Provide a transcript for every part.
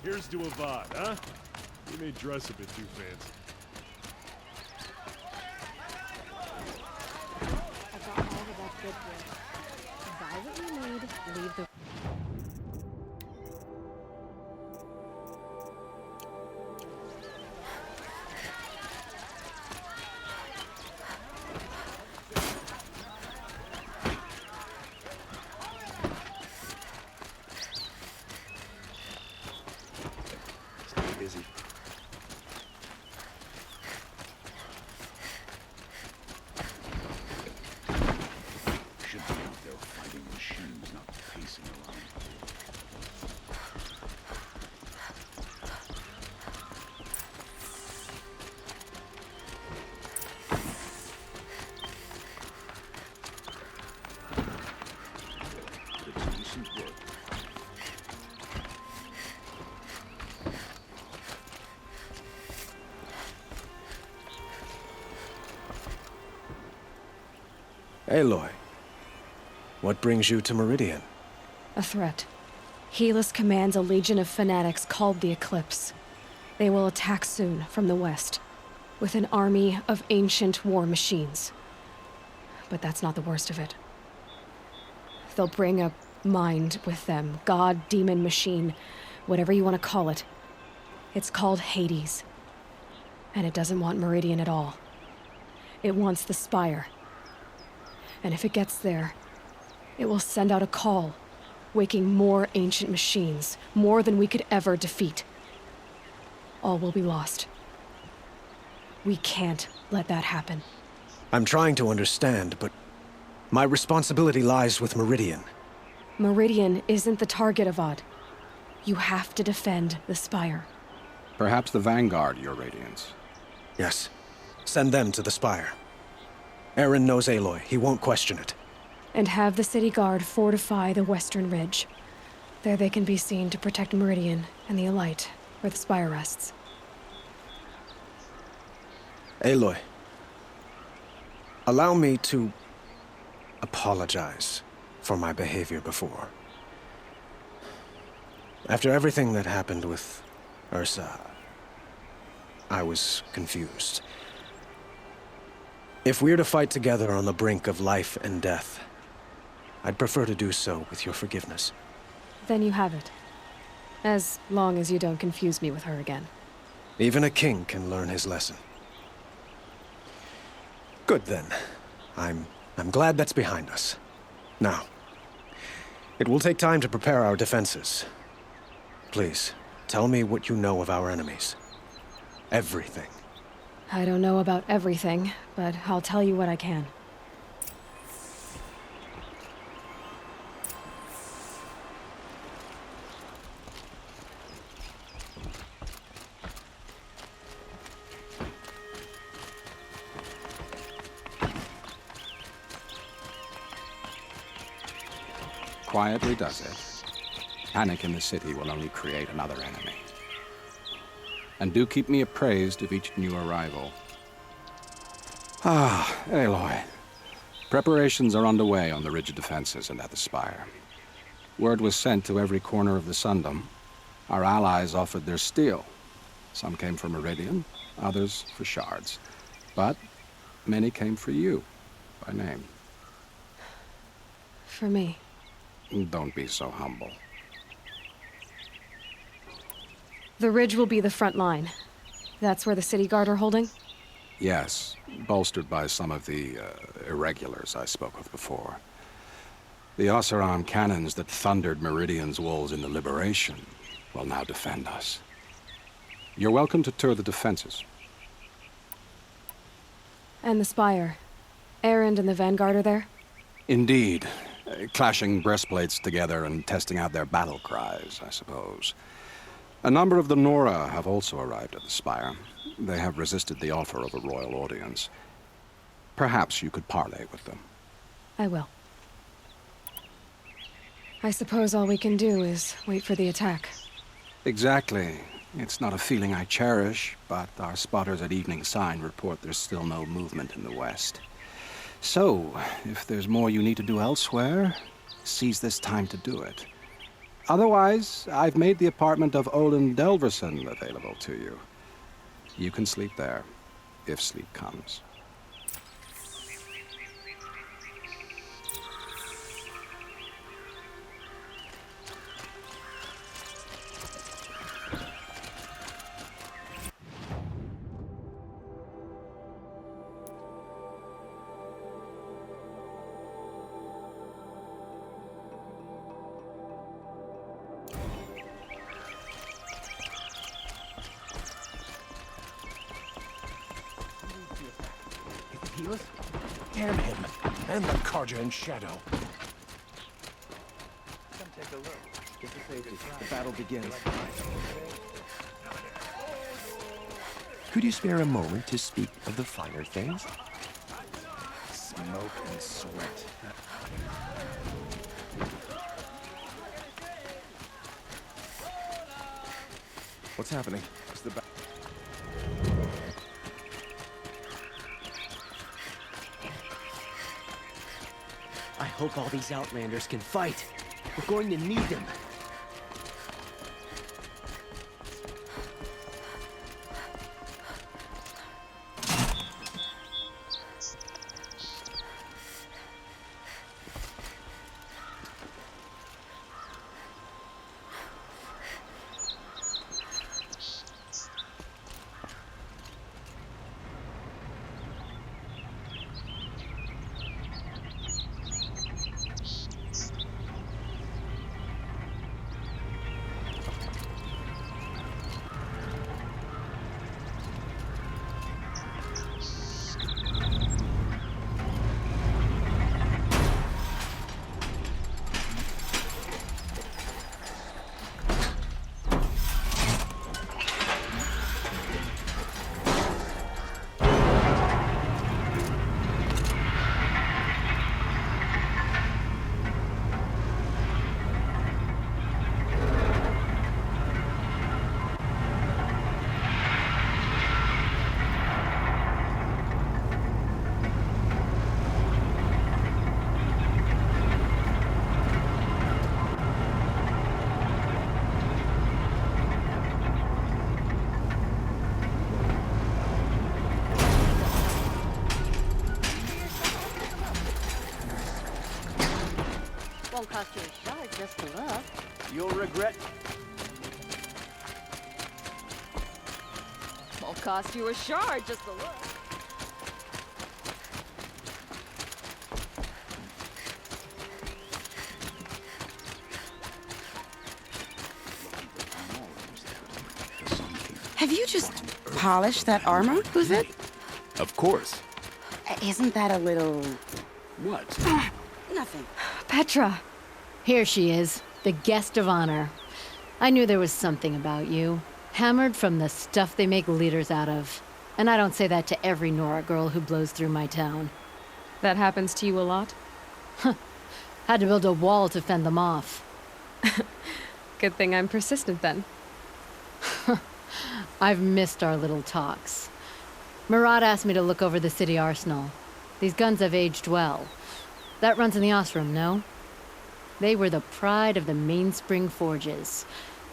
Here's to Avad, huh? He may dress a bit too fancy. I got all of that good work. Buy what you need, leave the... Busy. Should be out there fighting machines, not pacing around. It's decent work. Aloy, what brings you to Meridian? A threat. Helis commands a legion of fanatics called the Eclipse. They will attack soon from the west, with an army of ancient war machines. But that's not the worst of it. They'll bring a mind with them, god, demon, machine, whatever you want to call it. It's called Hades. And it doesn't want Meridian at all. It wants the Spire. And if it gets there, it will send out a call, waking more ancient machines, more than we could ever defeat. All will be lost. We can't let that happen. I'm trying to understand, but my responsibility lies with Meridian. Meridian isn't the target, Avad. You have to defend the Spire. Perhaps the Vanguard, Your Radiance. Yes. Send them to the Spire. Eren knows Aloy. He won't question it. And have the city guard fortify the western ridge. There they can be seen to protect Meridian and the Elite, where the Spire rests. Aloy, allow me to apologize for my behavior before. After everything that happened with Ursa, I was confused. If we're to fight together on the brink of life and death, I'd prefer to do so with your forgiveness. Then you have it. As long as you don't confuse me with her again. Even a king can learn his lesson. Good then. I'm glad that's behind us. Now, it will take time to prepare our defenses. Please, tell me what you know of our enemies. Everything. I don't know about everything, but I'll tell you what I can. Quietly does it. Panic in the city will only create another enemy. And do keep me appraised of each new arrival. Ah, Aloy. Preparations are underway on the ridge of defenses and at the Spire. Word was sent to every corner of the Sundom. Our allies offered their steel. Some came for Meridian, others for shards. But many came for you, by name. For me. Don't be so humble. The ridge will be the front line. That's where the city guard are holding? Yes, bolstered by some of the irregulars I spoke of before. The Oseram cannons that thundered Meridian's walls in the Liberation will now defend us. You're welcome to tour the defenses. And the Spire. Erend and the Vanguard are there? Indeed. Clashing breastplates together and testing out their battle cries, I suppose. A number of the Nora have also arrived at the Spire. They have resisted the offer of a royal audience. Perhaps you could parley with them. I will. I suppose all we can do is wait for the attack. Exactly. It's not a feeling I cherish, but our spotters at Evening Sign report there's still no movement in the west. So, if there's more you need to do elsewhere, seize this time to do it. Otherwise, I've made the apartment of Olin Delverson available to you. You can sleep there, if sleep comes. Helis? Damn him! And the Carja in shadow. Come take a look. Get to safety. The battle begins. Could you spare a moment to speak of the finer things? Smoke and sweat. What's happening? It's the I hope all these Outlanders can fight. We're going to need them. Won't cost you a shard just to look. You'll regret. Won't cost you a shard just to look. Have you just polished that armor, Avad? Of course. Isn't that a little... What? nothing? Petra. Here she is, the guest of honor. I knew there was something about you. Hammered from the stuff they make leaders out of. And I don't say that to every Nora girl who blows through my town. That happens to you a lot? Had to build a wall to fend them off. Good thing I'm persistent then. I've missed our little talks. Murad asked me to look over the city arsenal. These guns have aged well. That runs in the Osram, no? They were the pride of the Mainspring Forges,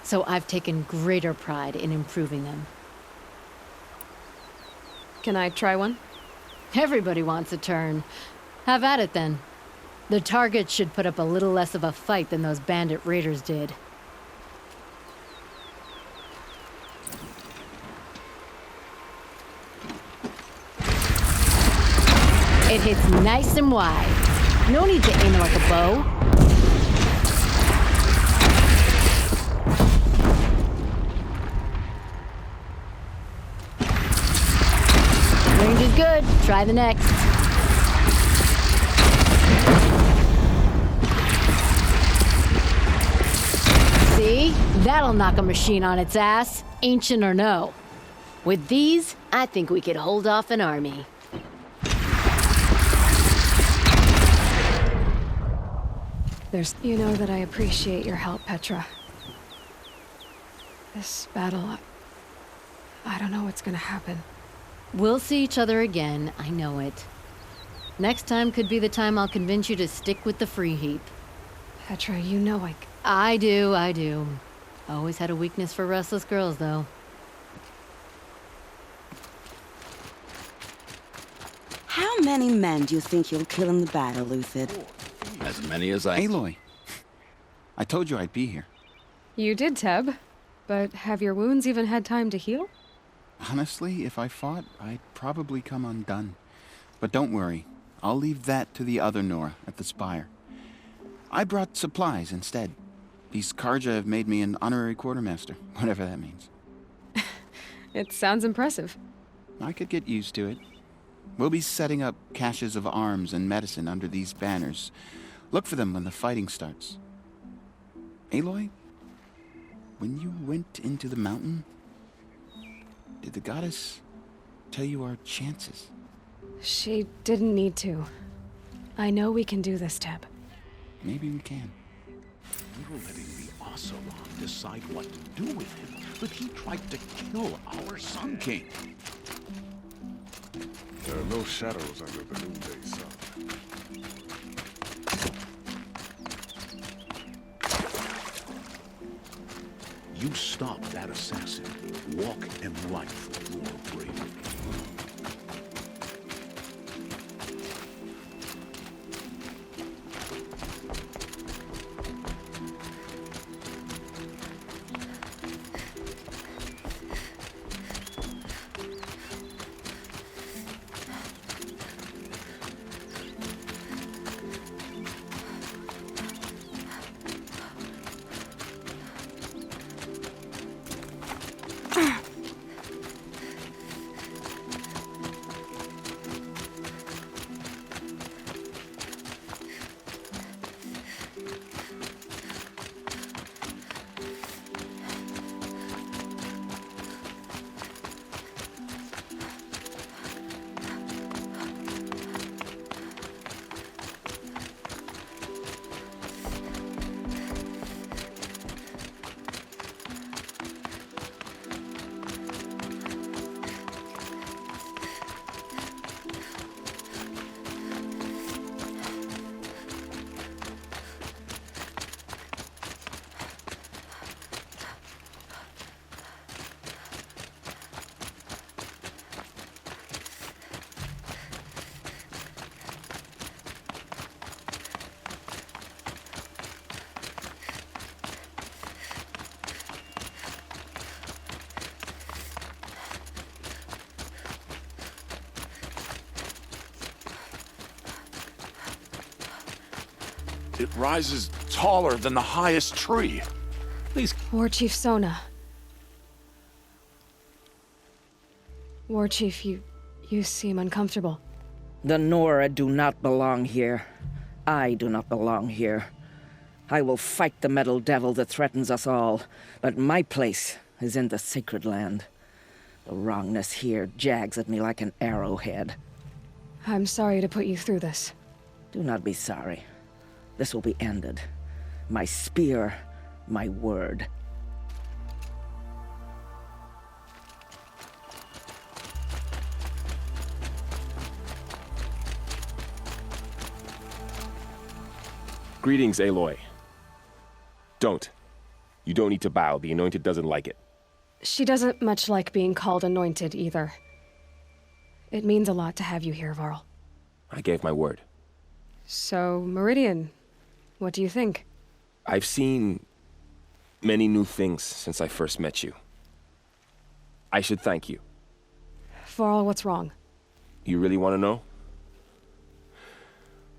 so I've taken greater pride in improving them. Can I try one? Everybody wants a turn. Have at it, then. The targets should put up a little less of a fight than those bandit raiders did. It hits nice and wide. No need to aim it like a bow. Range is good. Try the next. See? That'll knock a machine on its ass, ancient or no. With these, I think we could hold off an army. You know that I appreciate your help, Petra. This battle, I don't know what's gonna happen. We'll see each other again, I know it. Next time could be the time I'll convince you to stick with the free heap. Petra, you know I do. Always had a weakness for restless girls, though. How many men do you think you'll kill in the battle, Luthid? As many as I... Aloy, I told you I'd be here. You did, Teb. But have your wounds even had time to heal? Honestly, if I fought, I'd probably come undone. But don't worry, I'll leave that to the other Nora at the Spire. I brought supplies instead. These Karja have made me an honorary quartermaster, whatever that means. It sounds impressive. I could get used to it. We'll be setting up caches of arms and medicine under these banners. Look for them when the fighting starts. Aloy, when you went into the mountain, did the goddess tell you our chances? She didn't need to. I know we can do this, Teb. Maybe we can. We were letting the Oseram decide what to do with him, but he tried to kill our Sun King. There are no shadows under the noonday sun. You stop that assassin. Walk in life for your bravery. It rises taller than the highest tree. Please. War Chief Sona. War Chief, you seem uncomfortable. The Nora do not belong here. I do not belong here. I will fight the metal devil that threatens us all, but my place is in the sacred land. The wrongness here jags at me like an arrowhead. I'm sorry to put you through this. Do not be sorry. This will be ended. My spear, my word. Greetings, Aloy. Don't. You don't need to bow. The Anointed doesn't like it. She doesn't much like being called Anointed, either. It means a lot to have you here, Varl. I gave my word. So, Meridian, what do you think? I've seen many new things since I first met you. I should thank you. Varl, what's wrong? You really want to know?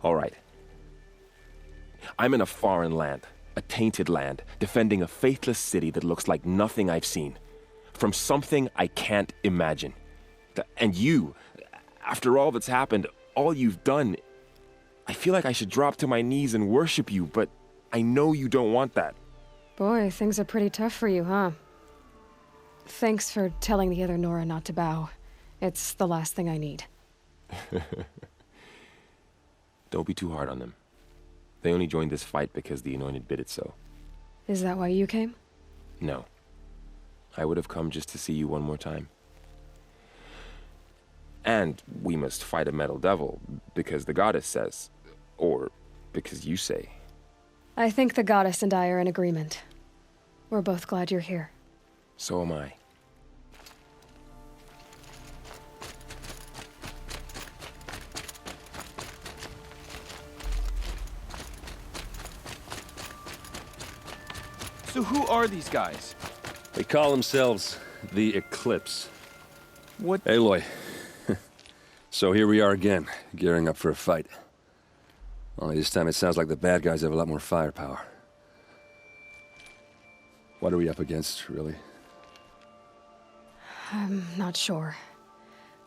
All right. I'm in a foreign land, a tainted land, defending a faithless city that looks like nothing I've seen. From something I can't imagine. And you, after all that's happened, all you've done, I feel like I should drop to my knees and worship you, but I know you don't want that. Boy, things are pretty tough for you, huh? Thanks for telling the other Nora not to bow. It's the last thing I need. Don't be too hard on them. They only joined this fight because the Anointed bid it so. Is that why you came? No. I would have come just to see you one more time. And we must fight a metal devil, because the goddess says. Or because you say. I think the goddess and I are in agreement. We're both glad you're here. So am I. So who are these guys? They call themselves the Eclipse. What? Aloy. So here we are again, gearing up for a fight. Only this time it sounds like the bad guys have a lot more firepower. What are we up against, really? I'm not sure.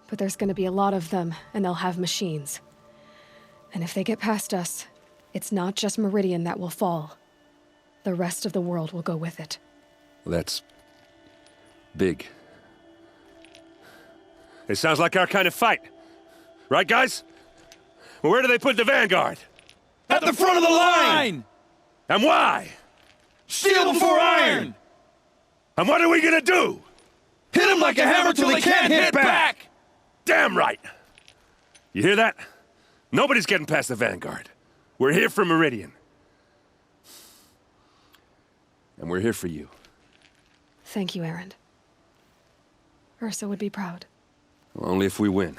But there's gonna be a lot of them, and they'll have machines. And if they get past us, it's not just Meridian that will fall. The rest of the world will go with it. Well, that's big. It sounds like our kind of fight. Right, guys? Well, where do they put the Vanguard? At the front of the line! And why? Steel before iron! And what are we gonna do? Hit them like a hammer till they can't hit back! Damn right! You hear that? Nobody's getting past the Vanguard. We're here for Meridian. And we're here for you. Thank you, Erend. Ursa would be proud. Well, only if we win.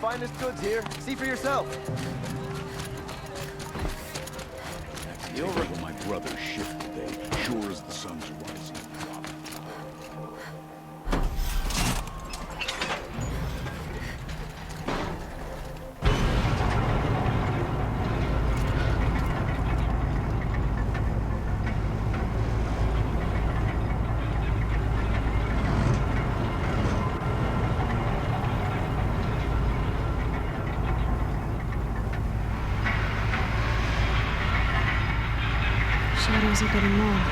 Finest goods here. See for yourself. You'll where my brother's ship today, sure as the sun's rising. Shadows are getting long.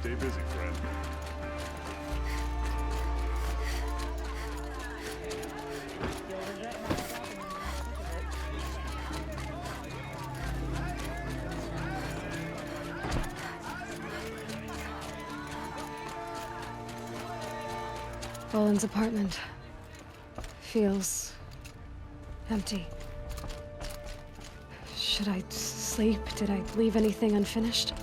Stay busy, friend. Roland's apartment feels empty. Should I sleep? Did I leave anything unfinished?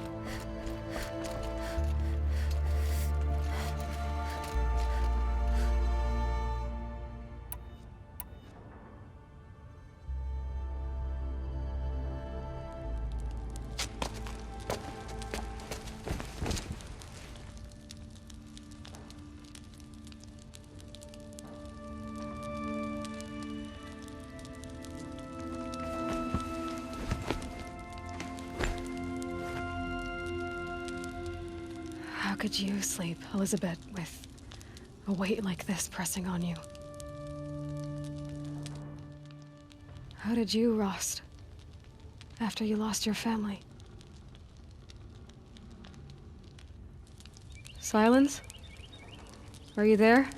could you sleep, Elizabeth, with a weight like this pressing on you? How did you, Rost, after you lost your family? Silence? Are you there?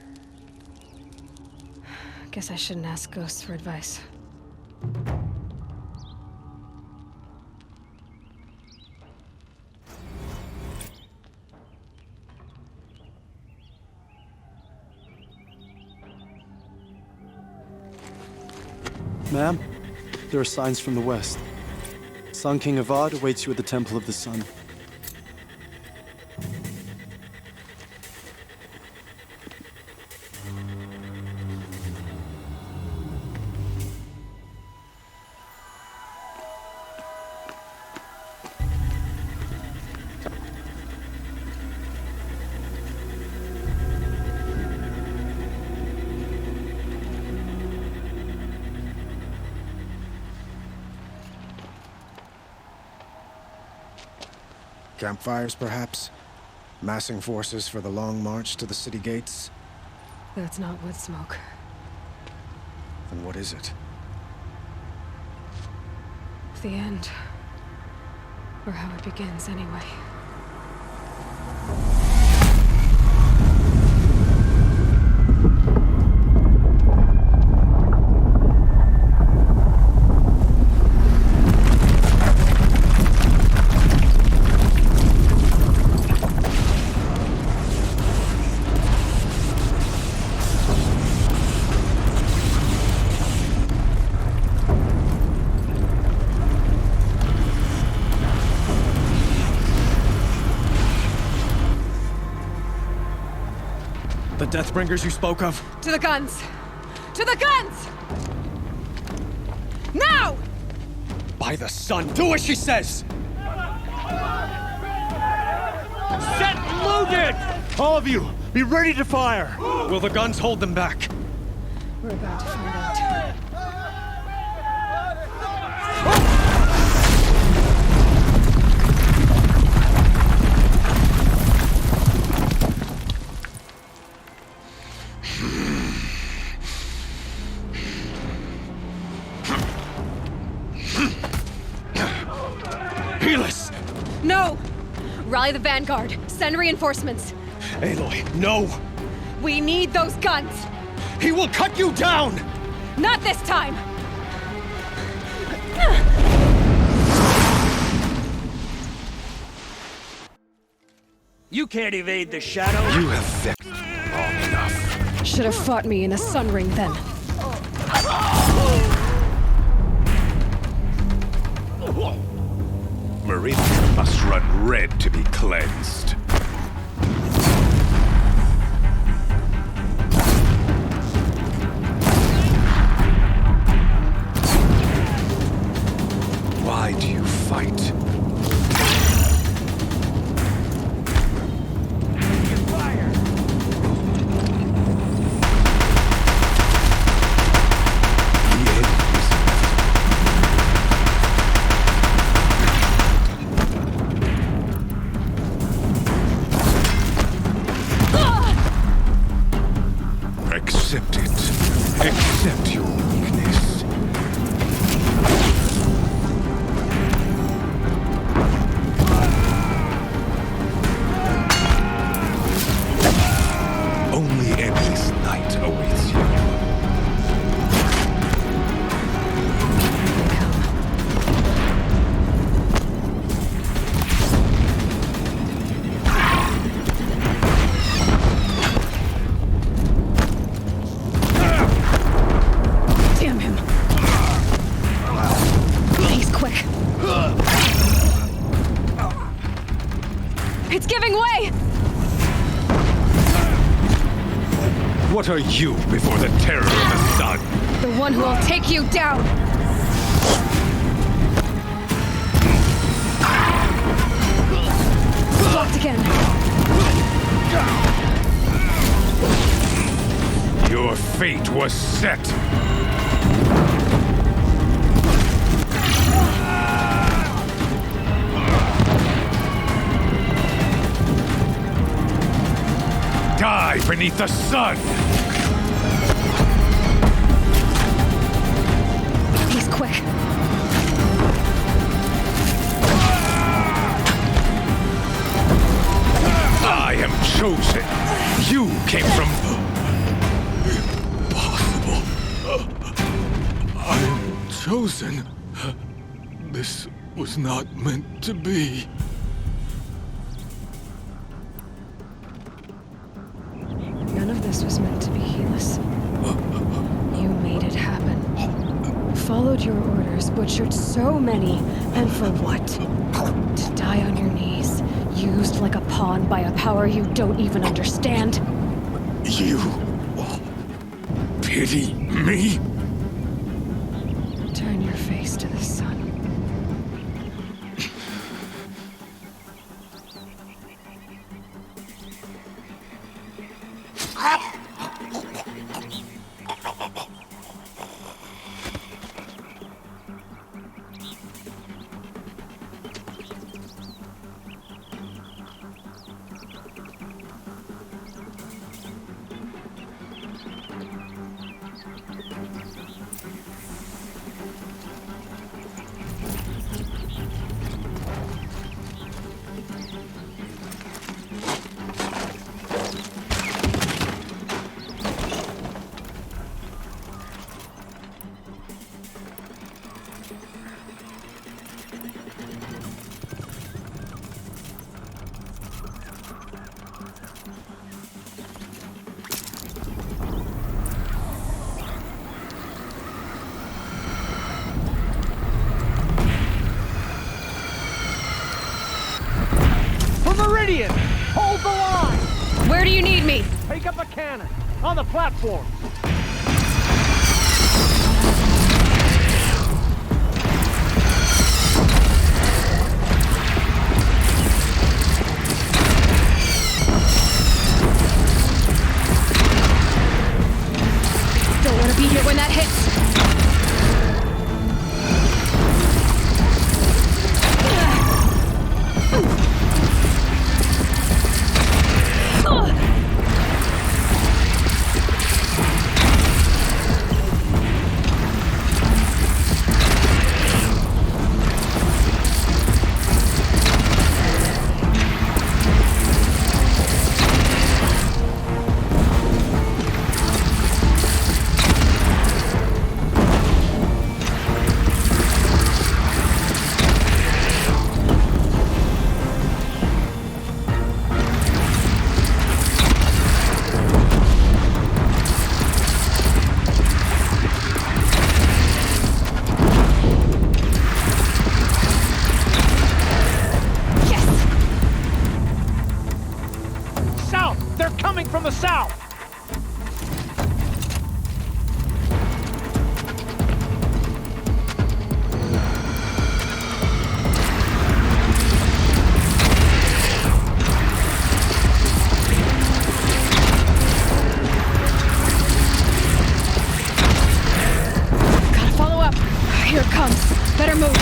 Guess I shouldn't ask ghosts for advice. Ma'am, there are signs from the west. Sun King Avad awaits you at the Temple of the Sun. Campfires, perhaps? Massing forces for the long march to the city gates? That's not wood smoke. Then what is it? The end. Or how it begins, anyway. The Deathbringers you spoke of? To the guns! To the guns! Now! By the sun, do as she says! Set loaded! All of you, be ready to fire! Will the guns hold them back? We're about to find out. Helis! No! Rally the vanguard. Send reinforcements. Aloy, no! We need those guns! He will cut you down! Not this time! You can't evade the shadow. You have vexed me long enough. Should have fought me in the Sun Ring then. Meridian must run red to be cleansed. Why do you fight? Accept it. Accept your weakness. Only endless night awaits you. Damn him. He's quick. It's giving way! What are you before the terror of the sun? The one who will take you down! Blocked again. Your fate was set. die beneath the sun! He's quick. I am chosen. You came from... Impossible. I am chosen. This was not meant to be. None of this was meant to be, Helis. You made it happen. Followed your orders, butchered so many, and for what? To die on your knees, used like a pawn by a power you don't even understand. You... pity me? Turn your face to the sun. Meridian! Hold the line! Where do you need me? Take up a cannon! On the platform! Don't want to be here when that hits. From the south! Gotta follow up. Here it comes. Better move.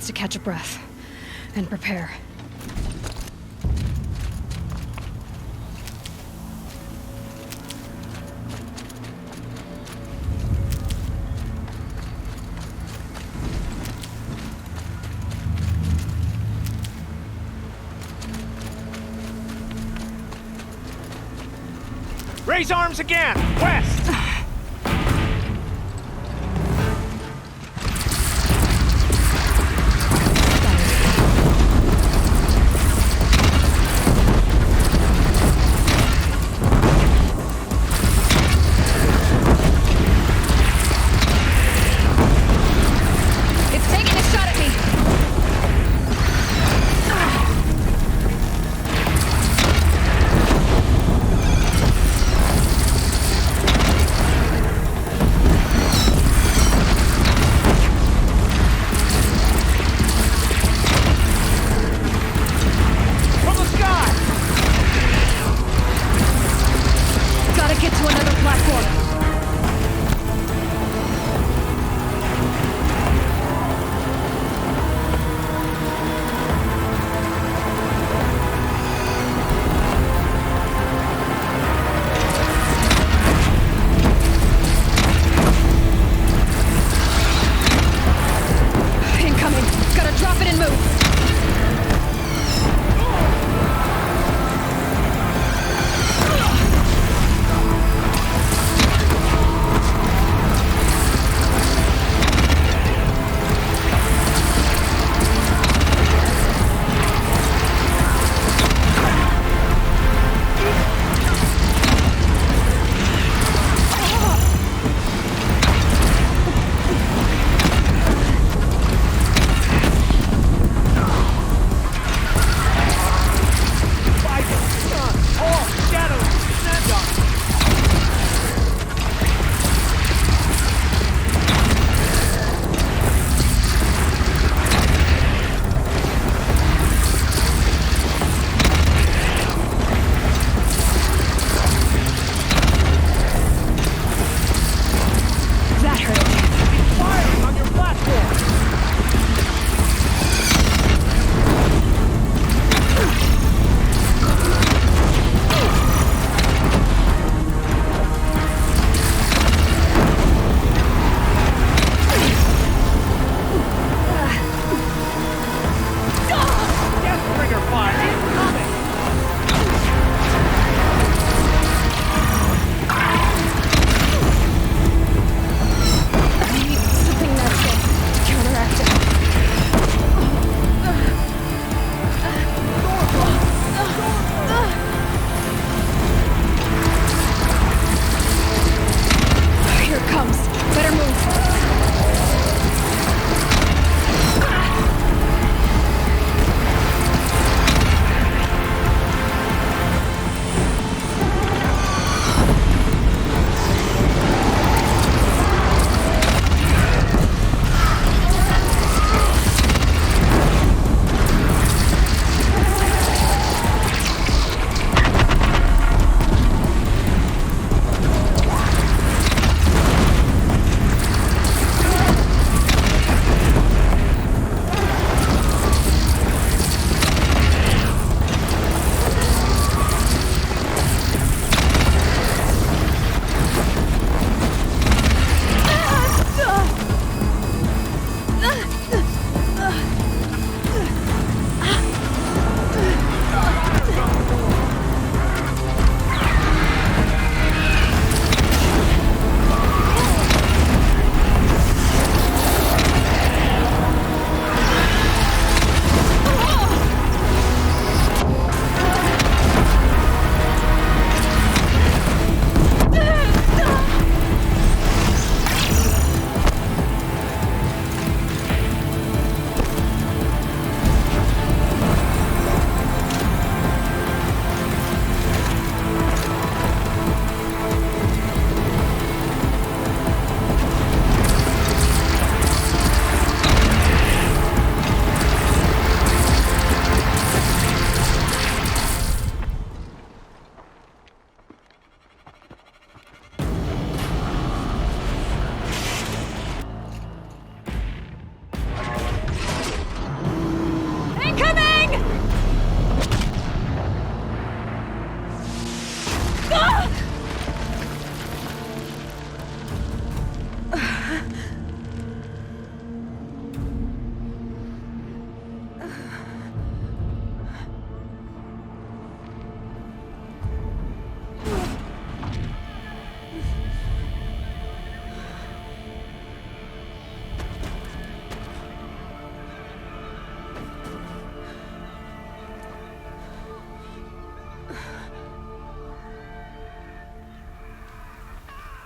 chance to catch a breath and prepare. Raise arms again! West! It's taking a shot at me!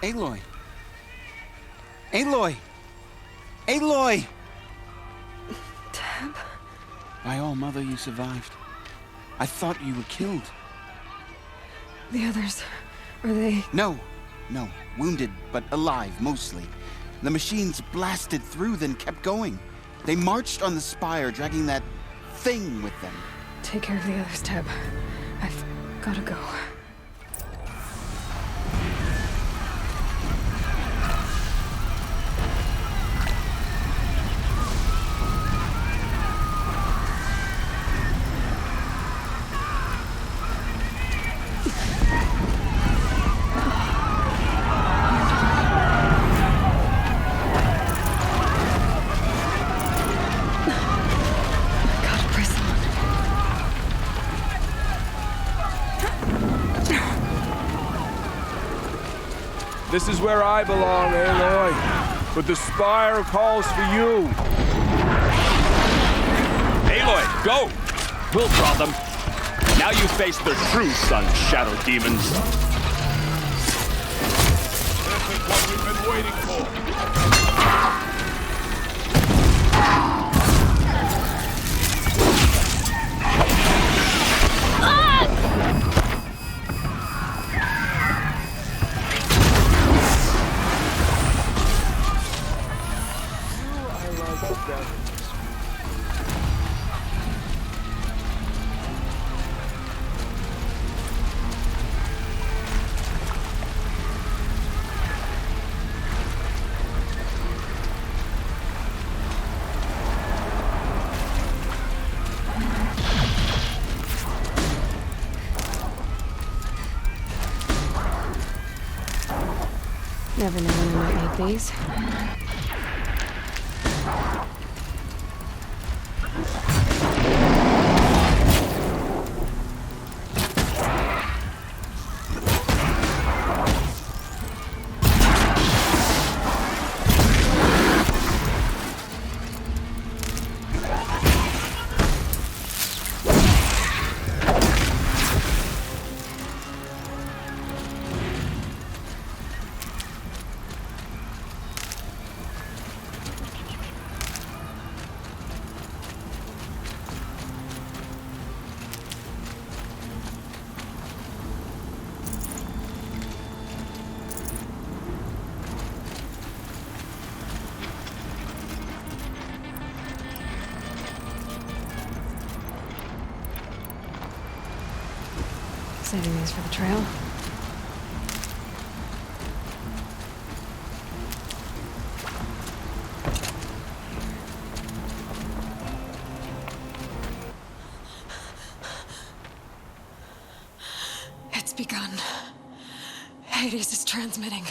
Aloy! Aloy! Aloy! Tab? By all, Mother, you survived. I thought you were killed. The others, are they... No. Wounded, but alive, mostly. The machines blasted through, then kept going. They marched on the spire, dragging that thing with them. Take care of the others, Tab. I've gotta go. This is where I belong, Aloy. But the spire calls for you. Aloy, go! We'll draw them. Now you face the true Sun Shadow Demons. This is what we've been waiting for. Never know when I might need these. Saving these for the trail. It's begun. Hades is transmitting.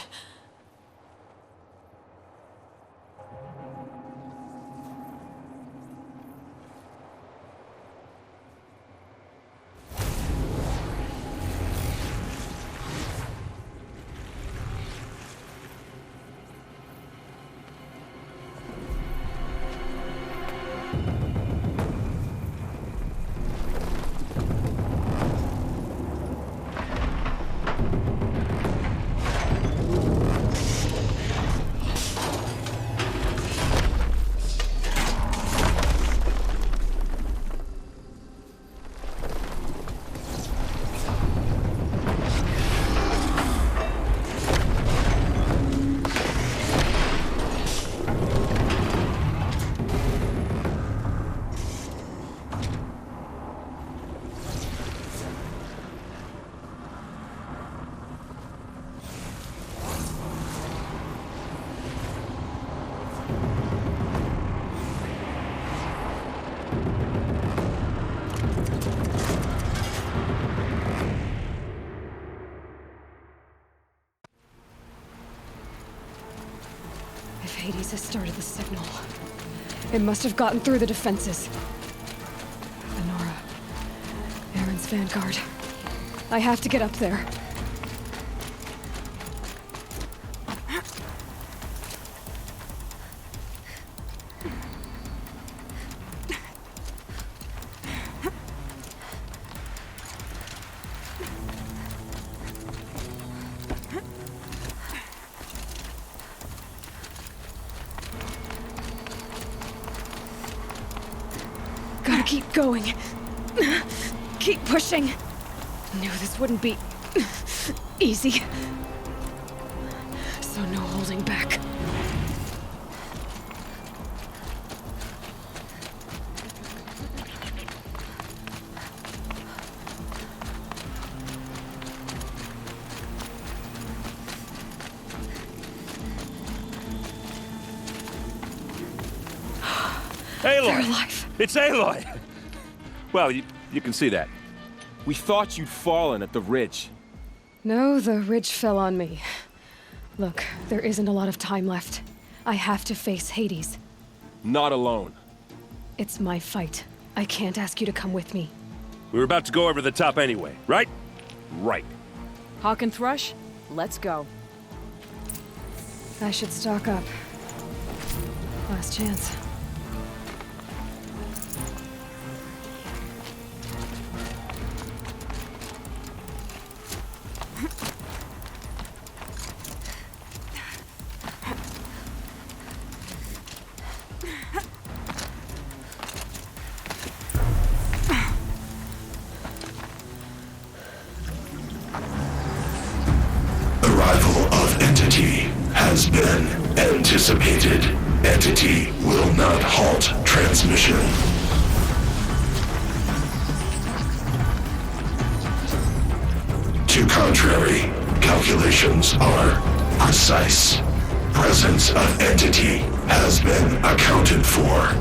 Hades has started the signal. It must have gotten through the defenses. Lenora. Aaron's vanguard. I have to get up there. Keep going. Keep pushing. Knew this wouldn't be easy. So no holding back. Aloy! They're alive. It's Aloy! Well, you can see that. We thought you'd fallen at the ridge. No, the ridge fell on me. Look, there isn't a lot of time left. I have to face Hades. Not alone. It's my fight. I can't ask you to come with me. We were about to go over the top anyway, right? Right. Hawk and Thrush, let's go. I should stock up. Last chance. Arrival of Entity has been anticipated. Entity will not halt transmission. To contrary, calculations are precise. Presence of Entity has been accounted for.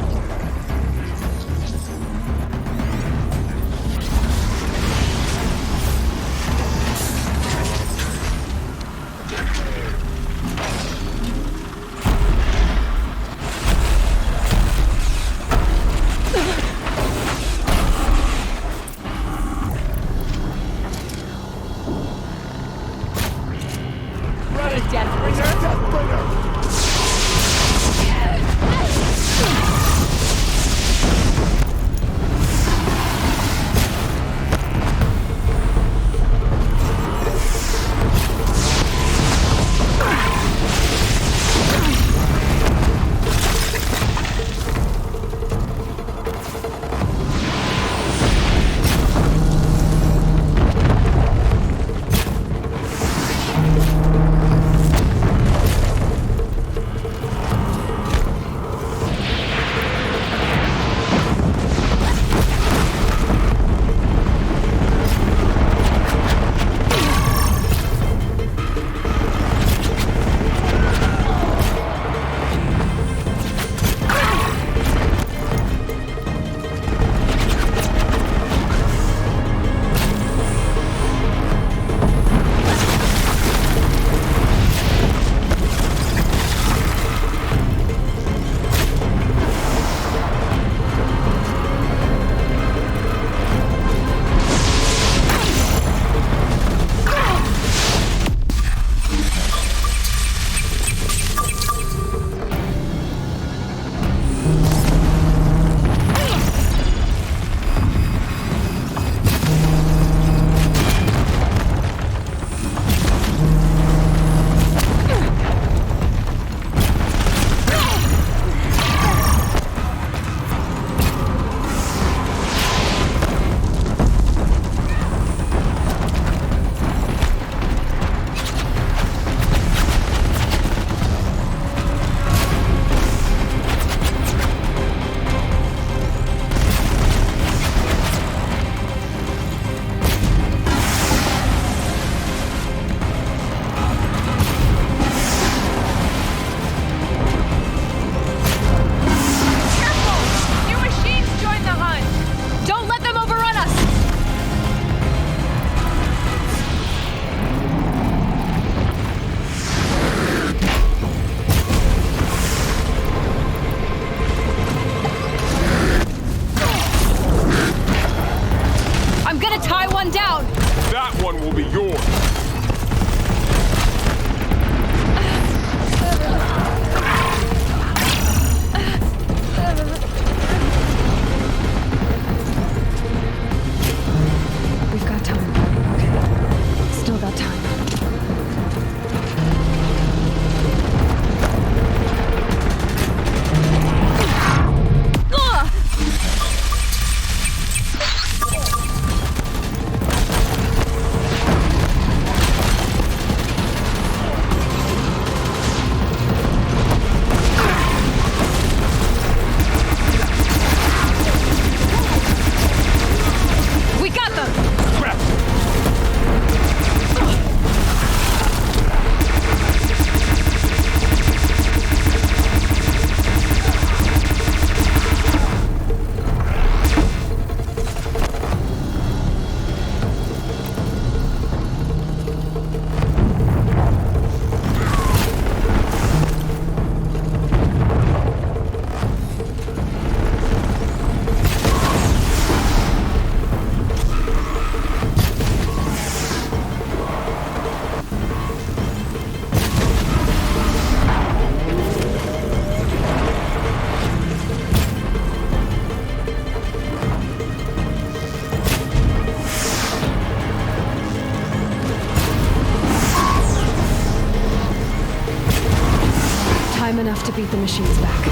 beat the machines back.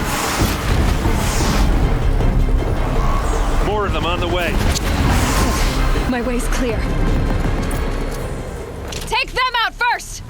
More of them on the way. My way's clear. Take them out first!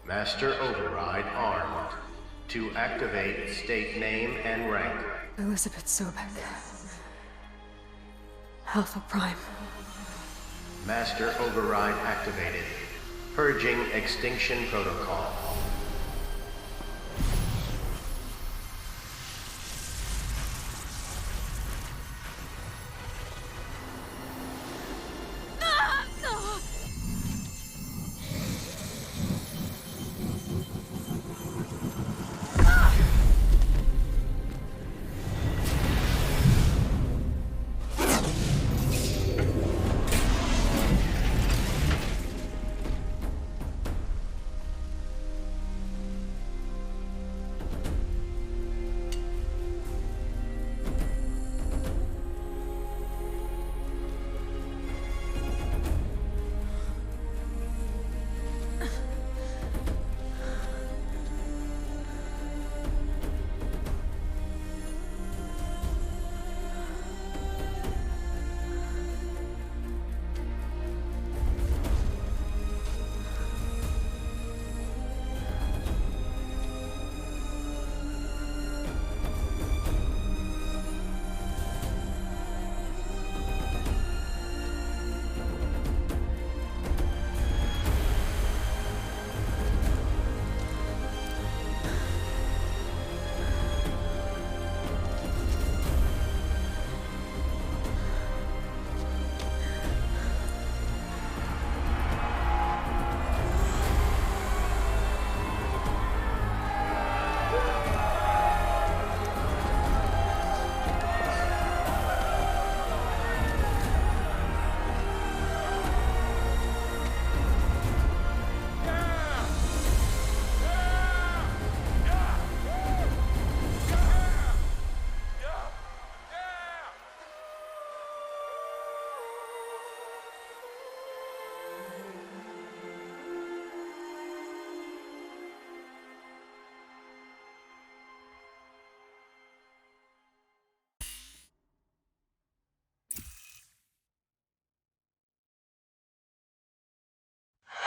Master Override armed. To activate, state name and rank. Elizabeth Sobek. Alpha Prime. Master Override activated. Purging Extinction Protocol.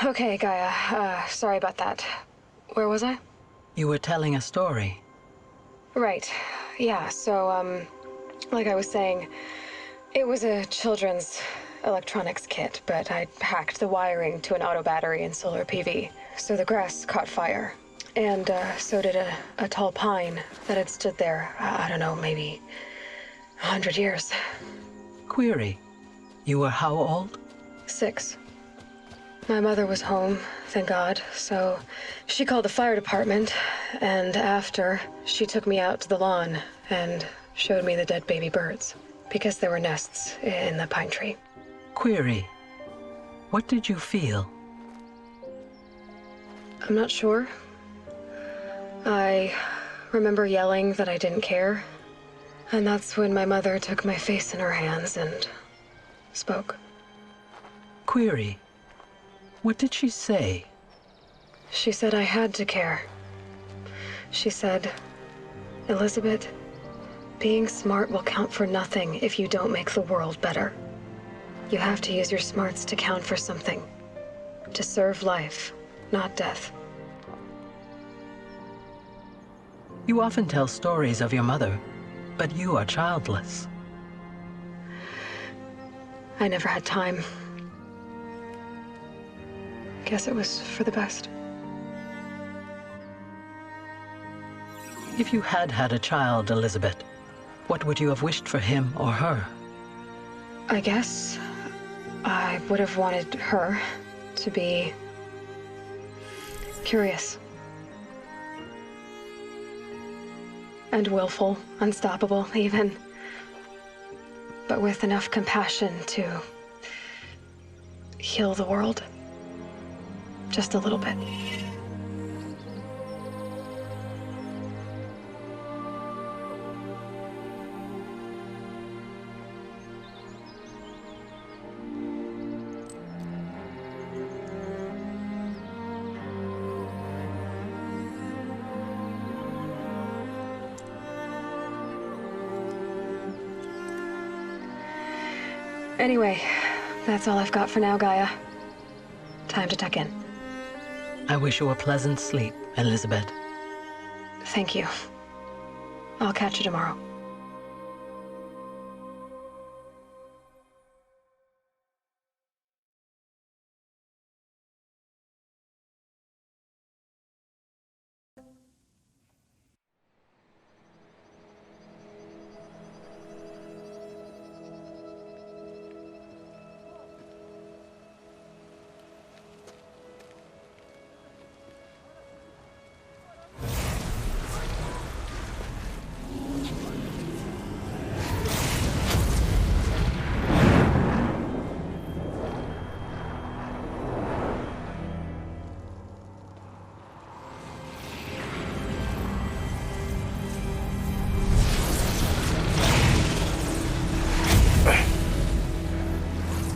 Okay, Gaia. Sorry about that. Where was I? You were telling a story. Right. Yeah, so, like I was saying, it was a children's electronics kit, but I hacked the wiring to an auto battery and solar PV. So the grass caught fire. And, so did a tall pine that had stood there, I don't know, maybe 100 years. Query. You were how old? 6. My mother was home, thank God, so she called the fire department, and after, she took me out to the lawn and showed me the dead baby birds, because there were nests in the pine tree. Query. What did you feel? I'm not sure. I remember yelling that I didn't care, and that's when my mother took my face in her hands and spoke. Query. What did she say? She said I had to care. She said, Elizabeth, being smart will count for nothing if you don't make the world better. You have to use your smarts to count for something. To serve life, not death. You often tell stories of your mother, but you are childless. I never had time. Guess it was for the best. If you had had a child, Elizabeth, what would you have wished for him or her? I guess I would have wanted her to be curious. And willful, unstoppable, even. But with enough compassion to heal the world. Just a little bit. Anyway, that's all I've got for now, Gaia. Time to tuck in. I wish you a pleasant sleep, Elizabeth. Thank you. I'll catch you tomorrow.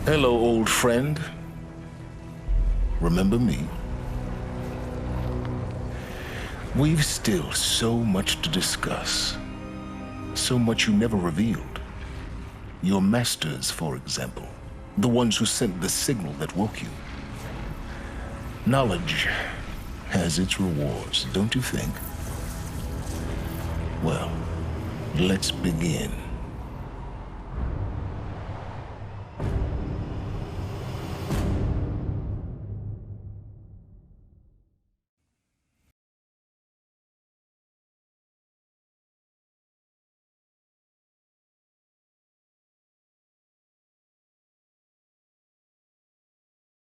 Hello, old friend. Remember me? We've still so much to discuss. So much you never revealed. Your masters, for example. The ones who sent the signal that woke you. Knowledge has its rewards, don't you think? Well, let's begin.